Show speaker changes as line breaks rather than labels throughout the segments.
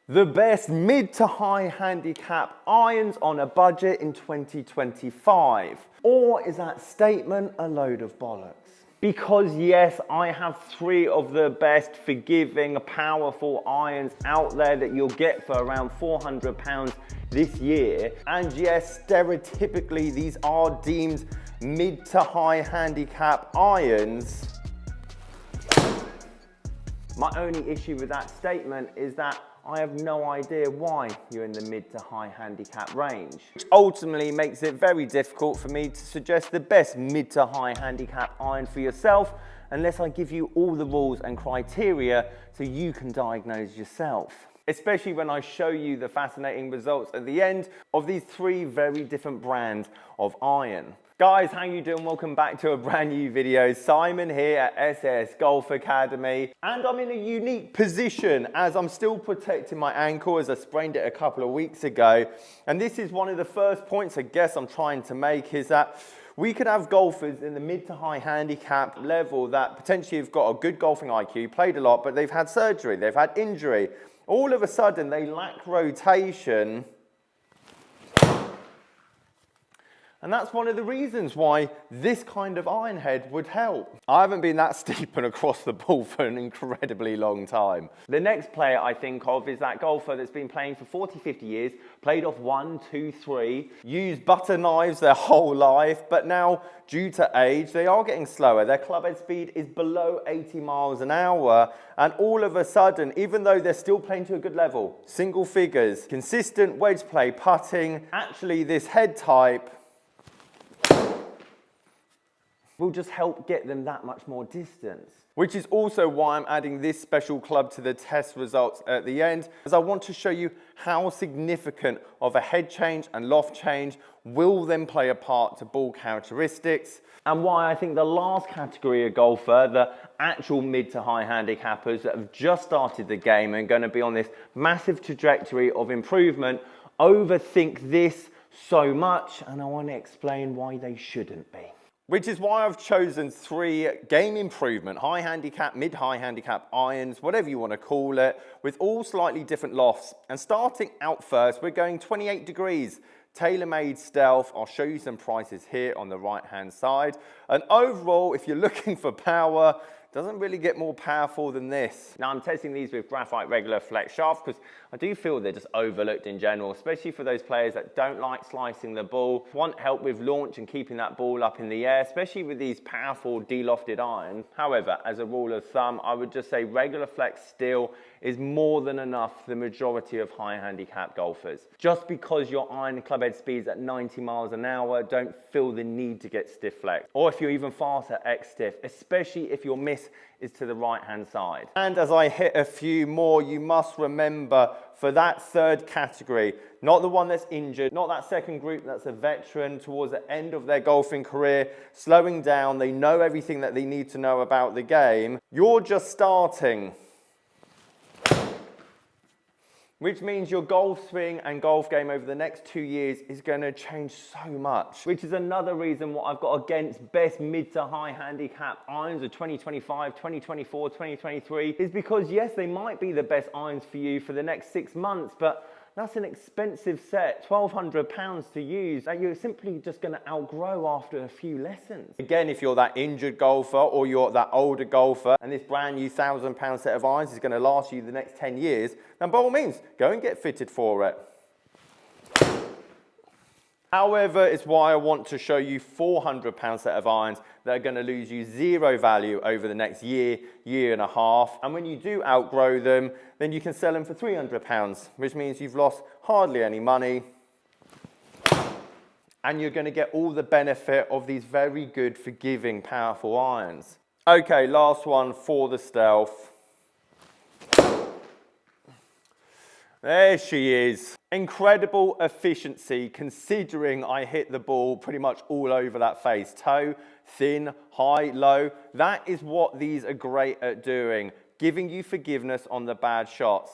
The best mid to high handicap irons on a budget in 2025. Or is that statement a load of bollocks? Because yes, I have three of the best forgiving, powerful irons out there that you'll get for around £400 this year. And yes, stereotypically, these are deemed mid to high handicap irons. My only issue with that statement is that I have no idea why you're in the mid to high handicap range, which ultimately makes it very difficult for me to suggest the best mid to high handicap iron for yourself unless I give you all the rules and criteria so you can diagnose yourself. Especially when I show you the fascinating results at the end of these three very different brands of iron. Guys, how you doing? Welcome back to a brand new video. Simon here at SS Golf Academy. And I'm in a unique position as I'm still protecting my ankle as I sprained it a couple of weeks ago. And this is one of the first points I guess I'm trying to make is that we could have golfers in the mid to high handicap level that potentially have got a good golfing IQ, played a lot, but they've had surgery, they've had injury. All of a sudden they lack rotation. And that's one of the reasons why this kind of iron head would help. I haven't been that steep and across the ball for an incredibly long time. The next player I think of is that golfer that's been playing for 40, 50 years, played off 1, 2, 3, used butter knives their whole life, but now due to age, they are getting slower. Their club head speed is below 80 miles an hour. And all of a sudden, even though they're still playing to a good level, single figures, consistent wedge play, putting, actually this head type will just help get them that much more distance. Which is also why I'm adding this special club to the test results at the end, as I want to show you how significant of a head change and loft change will then play a part to ball characteristics, and why I think the last category of golfer, the actual mid to high handicappers that have just started the game and going to be on this massive trajectory of improvement, overthink this so much, and I want to explain why they shouldn't be. Which is why I've chosen three game improvement, high handicap, mid-high handicap irons, whatever you want to call it, with all slightly different lofts. And starting out first, we're going 28 degrees, tailor-made stealth. I'll show you some prices here on the right-hand side. And overall, if you're looking for power, doesn't really get more powerful than this. Now I'm testing these with graphite regular flex shafts because I do feel they're just overlooked in general, especially for those players that don't like slicing the ball, want help with launch and keeping that ball up in the air, especially with these powerful de-lofted irons. However, as a rule of thumb, I would just say regular flex steel is more than enough for the majority of high handicap golfers. Just because your iron club head speeds at 90 miles an hour, don't feel the need to get stiff flex. Or if you're even faster, X stiff, especially if your miss is to the right hand side. And as I hit a few more, you must remember for that third category, not the one that's injured, not that second group that's a veteran towards the end of their golfing career, slowing down, they know everything that they need to know about the game. You're just starting. Which means your golf swing and golf game over the next 2 years is going to change so much. Which is another reason what I've got against best mid to high handicap irons of 2025, 2024, 2023 is because yes, they might be the best irons for you for the next 6 months, but that's an expensive set, £1,200 to use that you're simply just going to outgrow after a few lessons. Again, if you're that injured golfer or you're that older golfer and this brand new £1,000 set of irons is going to last you the next 10 years, then by all means, go and get fitted for it. However, it's why I want to show you £400 set of irons that are going to lose you zero value over the next year, year and a half. And when you do outgrow them, then you can sell them for £300, which means you've lost hardly any money. And you're going to get all the benefit of these very good, forgiving, powerful irons. Okay, last one for the stealth. There she is. Incredible efficiency considering I hit the ball pretty much all over that face. Toe, thin, high, low. That is what these are great at doing, giving you forgiveness on the bad shots.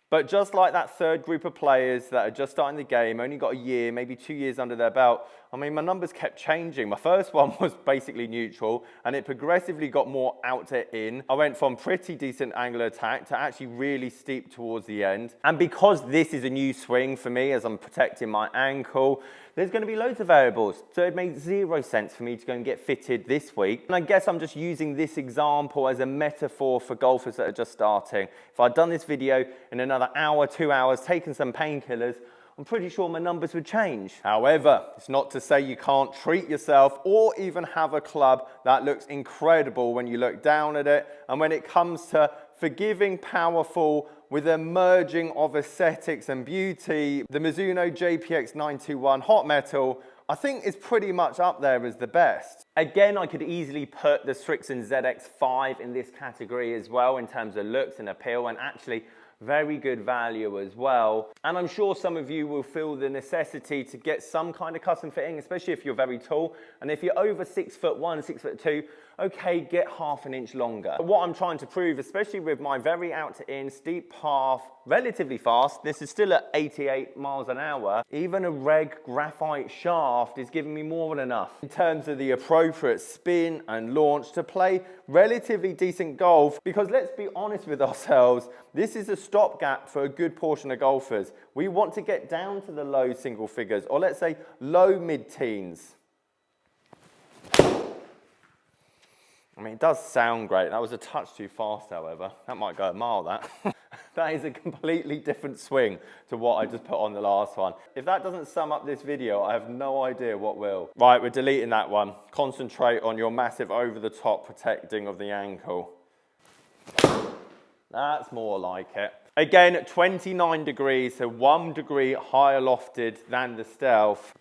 But just like that third group of players that are just starting the game, only got a year, maybe 2 years under their belt, I mean, my numbers kept changing. My first one was basically neutral, and it progressively got more out to in. I went from pretty decent angle attack to actually really steep towards the end. And because this is a new swing for me, as I'm protecting my ankle, there's going to be loads of variables. So it made 0 sense for me to go and get fitted this week. And I guess I'm just using this example as a metaphor for golfers that are just starting. If I'd done this video in another hour, 2 hours, taken some painkillers, I'm pretty sure my numbers would change. However, it's not to say you can't treat yourself or even have a club that looks incredible when you look down at it. And when it comes to forgiving, powerful, with a merging of aesthetics and beauty, the Mizuno JPX 921 Hot Metal, I think is pretty much up there as the best. Again, I could easily put the Strixon ZX5 in this category as well in terms of looks and appeal, and actually very good value as well. And I'm sure some of you will feel the necessity to get some kind of custom fitting, especially if you're very tall. And if you're over 6'1", 6'2", okay, get half an inch longer. But what I'm trying to prove, especially with my very out to in, steep path, relatively fast, this is still at 88 miles an hour, even a reg graphite shaft is giving me more than enough in terms of the appropriate spin and launch to play relatively decent golf. Because let's be honest with ourselves, this is a stopgap for a good portion of golfers. We want to get down to the low single figures, or let's say low mid-teens. I mean, it does sound great. That was a touch too fast, however. That might go a mile, that. That is a completely different swing to what I just put on the last one. If that doesn't sum up this video, I have no idea what will. Right, we're deleting that one. Concentrate on your massive over-the-top protecting of the ankle. That's more like it. Again, at 29 degrees, so 1 degree higher lofted than the Stealth.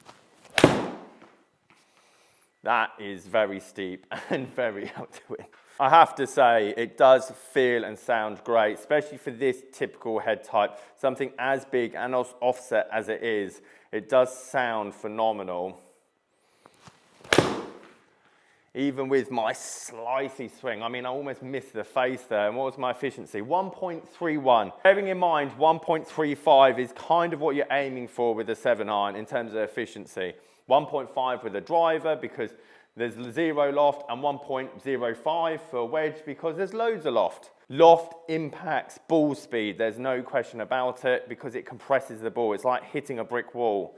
That is very steep and very out to win. I have to say, it does feel and sound great, especially for this typical head type. Something as big and offset as it is, it does sound phenomenal. Even with my slicey swing, I mean, I almost missed the face there. And what was my efficiency? 1.31. Bearing in mind, 1.35 is kind of what you're aiming for with a 7-iron in terms of efficiency. 1.5 with a driver because there's 0 loft, and 1.05 for a wedge because there's loads of loft. Loft impacts ball speed, there's no question about it, because it compresses the ball. It's like hitting a brick wall.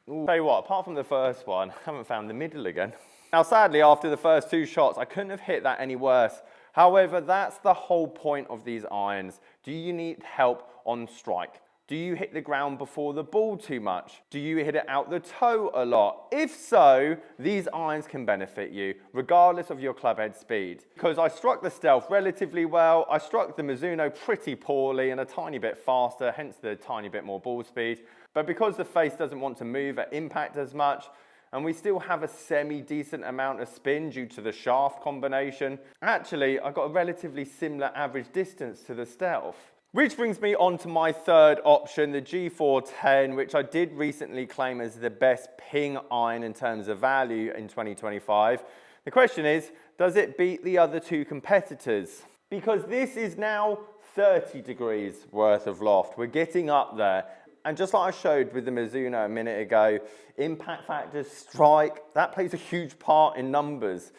Ooh. Tell you what, apart from the first one, I haven't found the middle again. Now sadly, after the first 2 shots, I couldn't have hit that any worse. However, that's the whole point of these irons. Do you need help on strike? Do you hit the ground before the ball too much? Do you hit it out the toe a lot? If so, these irons can benefit you, regardless of your club head speed. Because I struck the Stealth relatively well, I struck the Mizuno pretty poorly and a tiny bit faster, hence the tiny bit more ball speed. But because the face doesn't want to move at impact as much, and we still have a semi-decent amount of spin due to the shaft combination, actually, I got a relatively similar average distance to the Stealth. Which brings me on to my third option, the G410, which I did recently claim as the best ping iron in terms of value in 2025. The question is, does it beat the other 2 competitors? Because this is now 30 degrees worth of loft. We're getting up there. And just like I showed with the Mizuno a minute ago, impact factors, strike, that plays a huge part in numbers.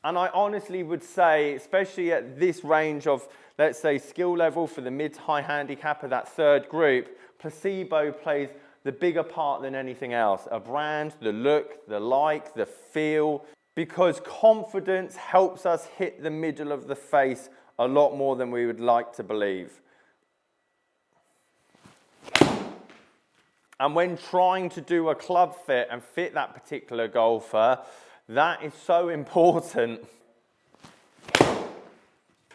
And I honestly would say, especially at this range of, let's say, skill level for the mid to high handicap of that third group, placebo plays the bigger part than anything else. A brand, the look, the like, the feel, because confidence helps us hit the middle of the face a lot more than we would like to believe. And when trying to do a club fit and fit that particular golfer, that is so important.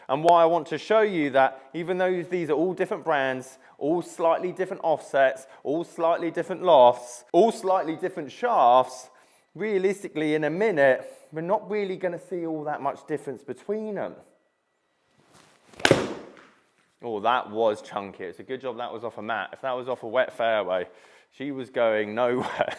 And why I want to show you that even though these are all different brands, all slightly different offsets, all slightly different lofts, all slightly different shafts, realistically in a minute, we're not really going to see all that much difference between them. Oh, that was chunky. It's a good job that was off a mat. If that was off a wet fairway, she was going nowhere.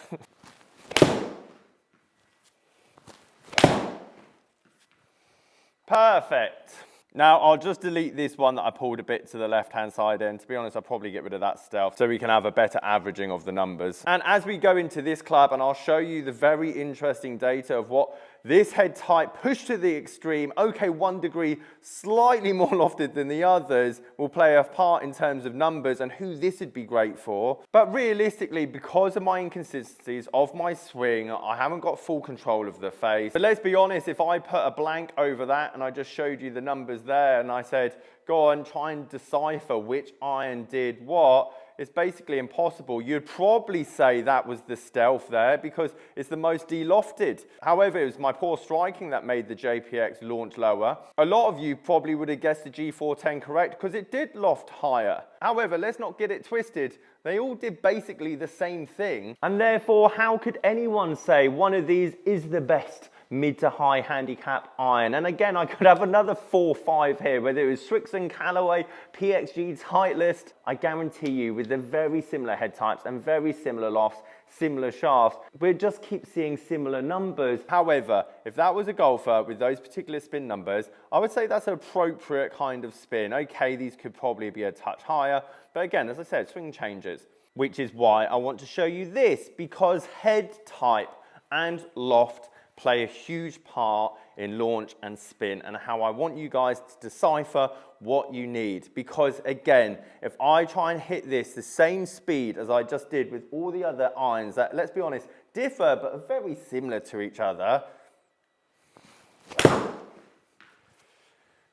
Perfect. Now, I'll just delete this one that I pulled a bit to the left-hand side, and to be honest, I'll probably get rid of that stealth so we can have a better averaging of the numbers. And as we go into this club, and I'll show you the very interesting data of what this head type pushed to the extreme, okay, 1 degree slightly more lofted than the others, will play a part in terms of numbers and who this would be great for. But realistically, because of my inconsistencies of my swing, I haven't got full control of the face. But let's be honest, if I put a blank over that and I just showed you the numbers there and I said, go on, try and decipher which iron did what, it's basically impossible. You'd probably say that was the stealth there because it's the most de-lofted. However, it was my poor striking that made the JPX launch lower. A lot of you probably would have guessed the G410 correct because it did loft higher. However, let's not get it twisted. They all did basically the same thing. And therefore, how could anyone say one of these is the best mid to high handicap iron? And again, I could have another 4 or 5 here, whether it was Strixon, Callaway, PXG, Titleist. I guarantee you with the very similar head types and very similar lofts, similar shafts, we'll just keep seeing similar numbers. However, if that was a golfer with those particular spin numbers, I would say that's an appropriate kind of spin. Okay, these could probably be a touch higher, but again, as I said, swing changes, which is why I want to show you this, because head type and loft play a huge part in launch and spin and how I want you guys to decipher what you need. Because again, if I try and hit this the same speed as I just did with all the other irons that, let's be honest, differ but are very similar to each other,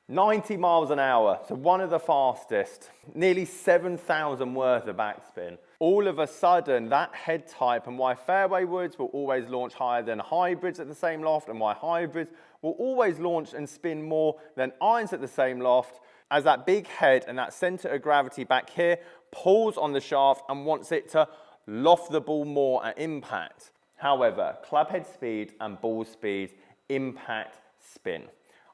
90 miles an hour, so one of the fastest, nearly 7,000 worth of backspin. All of a sudden, that head type and why fairway woods will always launch higher than hybrids at the same loft and why hybrids will always launch and spin more than irons at the same loft, as that big head and that center of gravity back here pulls on the shaft and wants it to loft the ball more at impact. However, club head speed and ball speed impact spin.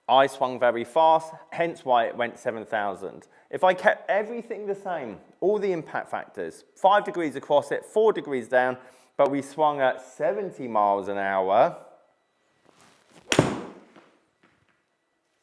I swung very fast, hence why it went 7,000. If I kept everything the same, all the impact factors, 5 degrees across it, 4 degrees down, but we swung at 70 miles an hour,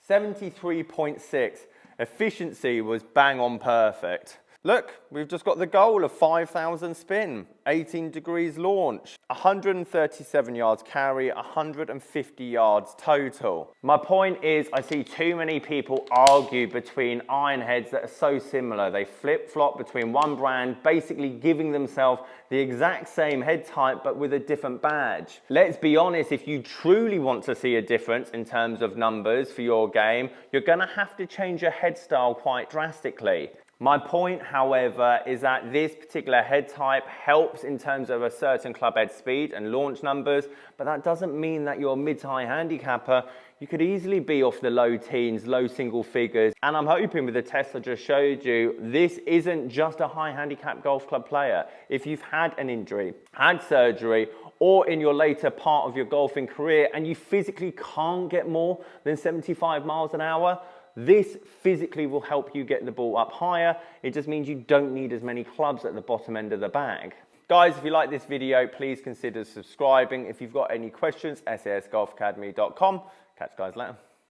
73.6, efficiency was bang on perfect. Look, we've just got the goal of 5,000 spin, 18 degrees launch, 137 yards carry, 150 yards total. My point is, I see too many people argue between iron heads that are so similar. They flip-flop between one brand, basically giving themselves the exact same head type, but with a different badge. Let's be honest, if you truly want to see a difference in terms of numbers for your game, you're gonna have to change your head style quite drastically. My point, however, is that this particular head type helps in terms of a certain club head speed and launch numbers, but that doesn't mean that you're a mid-to-high handicapper. You could easily be off the low teens, low single figures, and I'm hoping with the test I just showed you, this isn't just a high handicap golf club player. If you've had an injury, had surgery, or in your later part of your golfing career and you physically can't get more than 75 miles an hour, this physically will help you get the ball up higher. It just means you don't need as many clubs at the bottom end of the bag. Guys, if you like this video, please consider subscribing. If you've got any questions, sasgolfacademy.com. Catch you guys later.